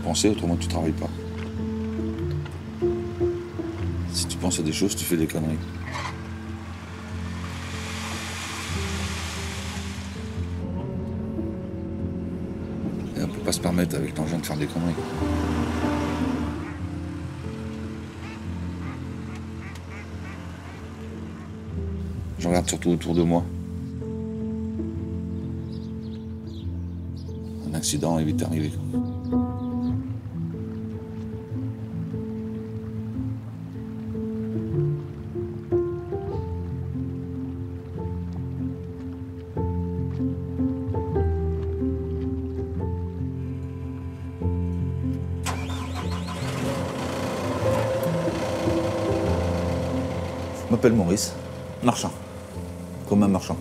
penser, autrement tu travailles pas. Si tu penses à des choses, tu fais des conneries. Et on peut pas se permettre avec l'engin de faire des conneries. Je regarde surtout autour de moi. Un accident est vite arrivé. Je m'appelle Maurice, marchand, comme un marchand.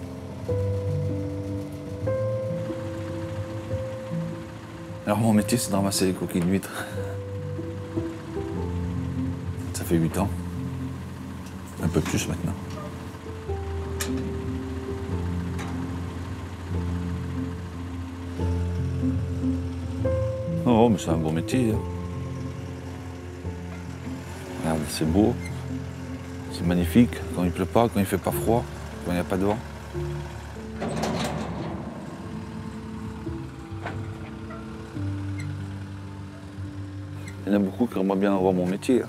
Alors mon métier, c'est de ramasser les coquilles d'huîtres. Ça fait 8 ans, un peu plus maintenant. Oh, mais c'est un bon métier. Hein. Regarde, c'est beau, c'est magnifique, quand il pleut pas, quand il fait pas froid, quand il n'y a pas de vent. Il y en a beaucoup qui aimeraient bien avoir mon métier. Hein.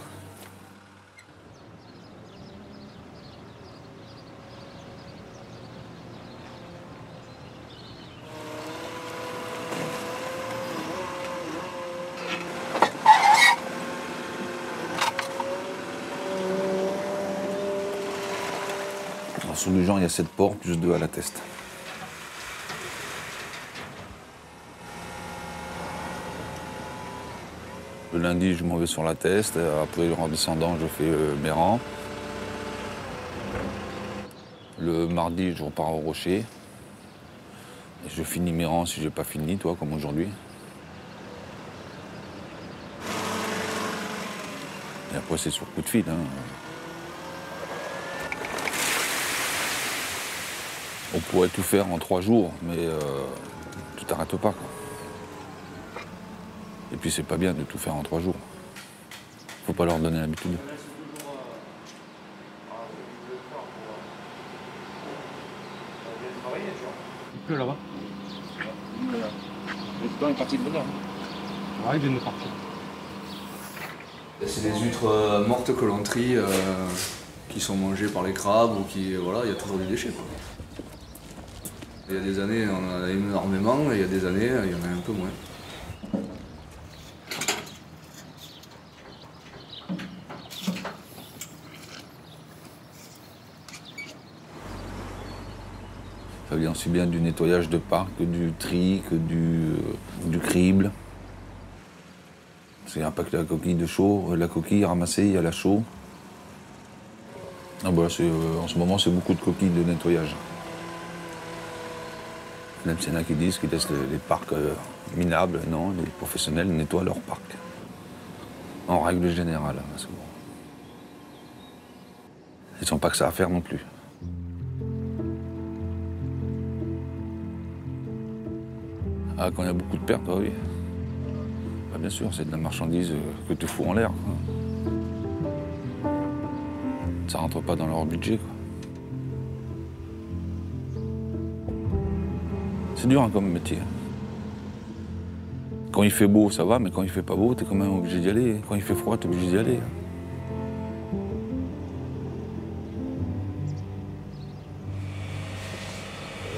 Sous le genre, il y a 7 ports, plus 2 à la teste. Le lundi, je m'en vais sur la teste. Après, en descendant, je fais mes rangs. Le mardi, je repars au rocher. Et je finis mes rangs si j'ai pas fini, toi, comme aujourd'hui. Et après, c'est sur coup de fil. Hein. On pourrait tout faire en 3 jours, mais tu t'arrêtes pas, quoi. Et puis c'est pas bien de tout faire en 3 jours. Faut pas leur donner l'habitude. Il pleut là-bas. Le temps est parti de bonheur. Ouais, il vient de partir. C'est des huîtres mortes que l'on trie, qui sont mangées par les crabes ou qui. Voilà, il y a toujours du déchet, quoi. Il y a des années, on en a énormément, et il y a des années, il y en a un peu moins. Ça vient aussi bien du nettoyage de parc que du tri, que du crible. Il n'y a pas que la coquille de chaux, la coquille ramassée, il y a la chaux. Ah bah, en ce moment, c'est beaucoup de coquilles de nettoyage. Même s'il y en a qui disent qu'ils laissent les parcs minables, non, les professionnels nettoient leurs parcs. En règle générale, parce que bon, ils n'ont pas que ça à faire non plus. Ah, quand il y a beaucoup de pertes, bah oui. Bah, bien sûr, c'est de la marchandise que tu fous en l'air. Ça rentre pas dans leur budget, quoi. C'est dur hein, comme métier. Quand il fait beau, ça va, mais quand il fait pas beau, t'es quand même obligé d'y aller. Quand il fait froid, t'es obligé d'y aller.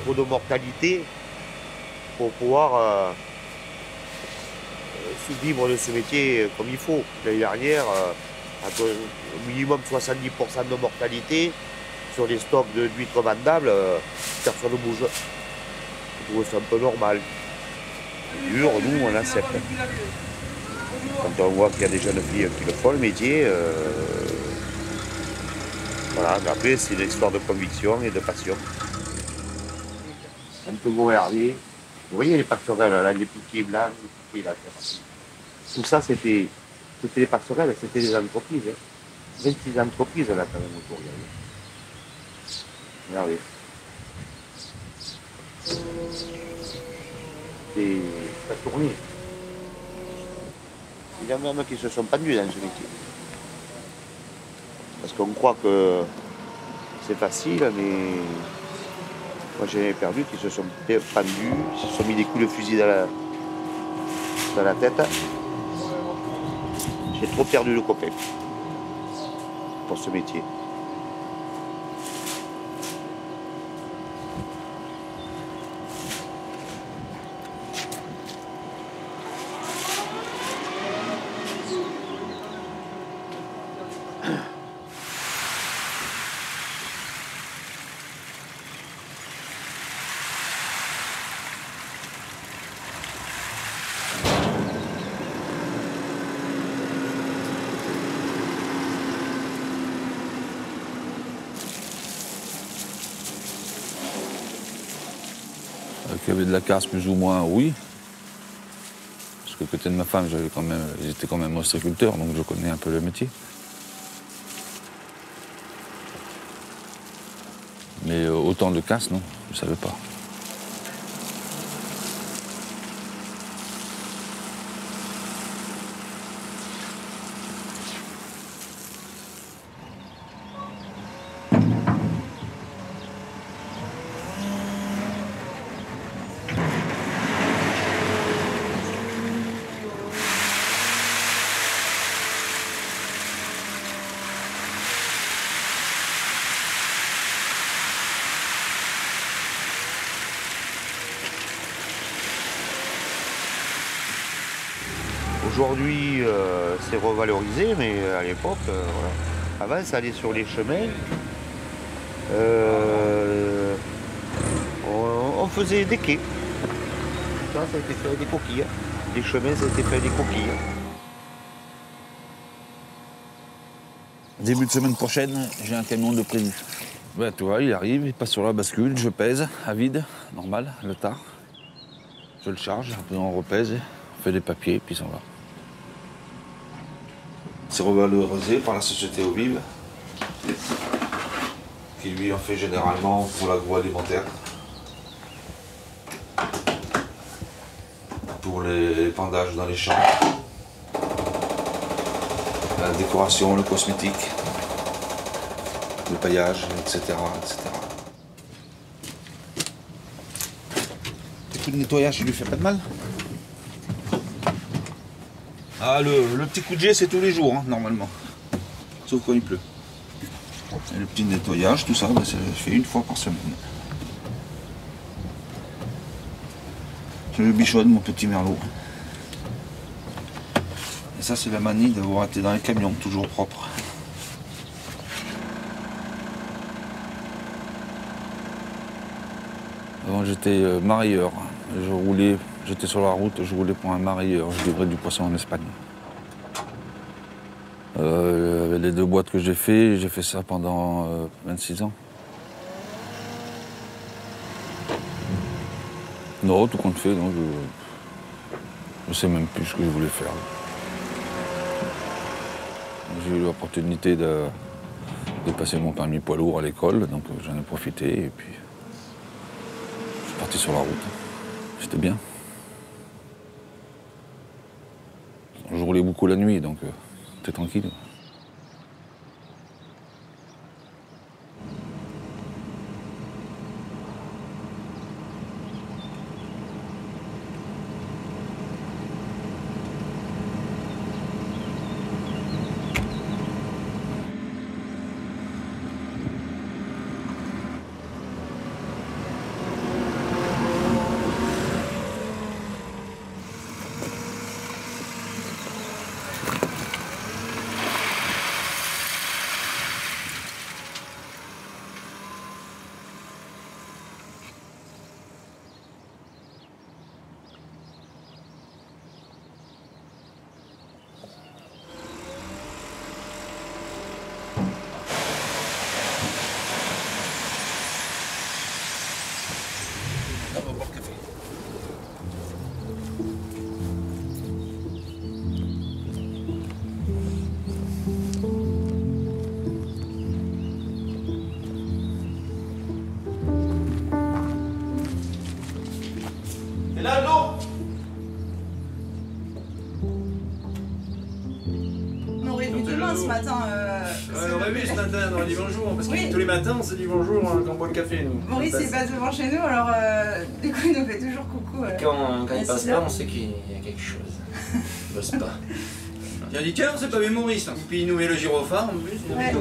Trop de mortalité pour pouvoir vivre de ce métier comme il faut. L'année dernière, au minimum 70% de mortalité sur les stocks d'huîtres vendables, personne ne bouge. Je trouve ça un peu normal. C'est dur, nous on accepte. Quand on voit qu'il y a des jeunes filles qui le font le métier, voilà, mais après c'est une histoire de conviction et de passion. Un peu regardez. Vous voyez les passerelles, là, les piquets blancs, les piquets là. Tout ça, c'était les passerelles, c'était des entreprises. Hein. 26 entreprises là quand même autour. Regardez. Ça tournait. Il y en a même qui se sont pendus dans ce métier. Parce qu'on croit que c'est facile, mais moi j'ai perdu qui se sont pendus, qui se sont mis des coups de fusil dans la tête. J'ai trop perdu de copains pour ce métier. Qu'il y avait de la casse plus ou moins, oui. Parce que côté de ma femme, j'étais quand même ostréiculteur, donc je connais un peu le métier. Mais autant de casse, non, je ne savais pas. Aujourd'hui, c'est revalorisé, mais à l'époque, voilà. Avant, ça allait sur les chemins. On faisait des quais. Ça a été fait avec des coquilles. Les chemins, ça a été fait avec des coquilles. Début de semaine prochaine, j'ai un camion de prévu. Ben, tu vois, il arrive, il passe sur la bascule, je pèse à vide, normal, le tard. Je le charge, après on repèse, on fait des papiers, puis ça va. C'est revalorisé par la société Eaux Vives, qui lui en fait généralement pour l'agroalimentaire, pour les pendages dans les champs, la décoration, le cosmétique, le paillage, etc. etc. Le coup de nettoyage, il lui fait pas de mal. Ah, le petit coup de jet, c'est tous les jours, hein, normalement. Sauf quand il pleut. Et le petit nettoyage, tout ça, ben, je fais une fois par semaine. Je le bichonne, mon petit merlot. Et ça, c'est la manie d'avoir été dans les camions, toujours propre. Avant, j'étais marailleur. J'étais sur la route, je roulais pour un marailleur. Je livrais du poisson en Espagne. Les 2 boîtes que j'ai fait ça pendant 26 ans. Non, tout compte fait, non, je sais même plus ce que je voulais faire. J'ai eu l'opportunité de passer mon permis poids lourd à l'école, donc j'en ai profité et puis je suis parti sur la route. C'était bien. Je roulais beaucoup la nuit, donc c'était tranquille. matin. On aurait vu ce matin, on aurait dit bonjour, parce que Oui. tous les matins on se dit bonjour quand on boit le café, nous. Maurice il passe devant chez nous, alors du coup il nous fait toujours coucou. Quand il à passe 6 pas, heures. on sait qu'il y a quelque chose. Il bosse pas. Il a dit tiens, c'est pas vu Maurice. Puis il nous met le gyrophare en plus. Ouais.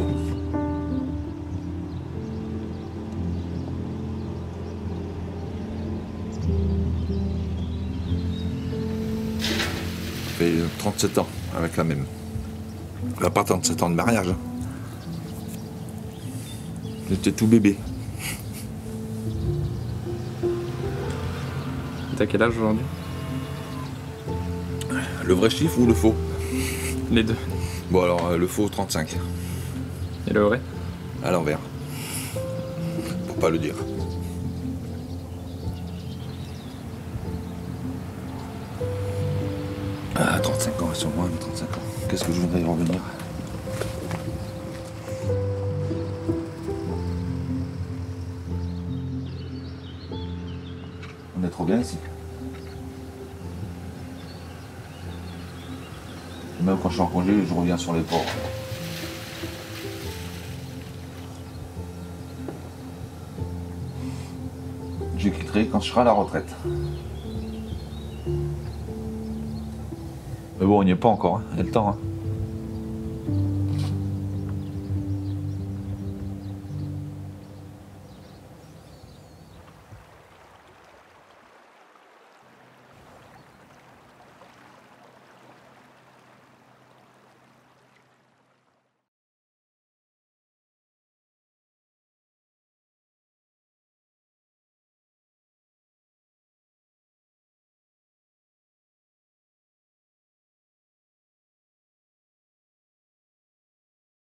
Ça fait 37 ans avec la même. Pas 37 ans de mariage. Hein. J'étais tout bébé. T'as quel âge aujourd'hui? Le vrai chiffre ou le faux? Les deux. Bon alors le faux 35. Et le vrai? À l'envers. Pour pas le dire. Ah 35 ans, sur moi 35 ans. Qu'est-ce que je voudrais y revenir? On est trop bien ici. Même quand je suis en congé, je reviens sur les ports. Je quitterai quand je serai à la retraite. Mais bon, on n'y est pas encore, hein. Il y a le temps. Hein.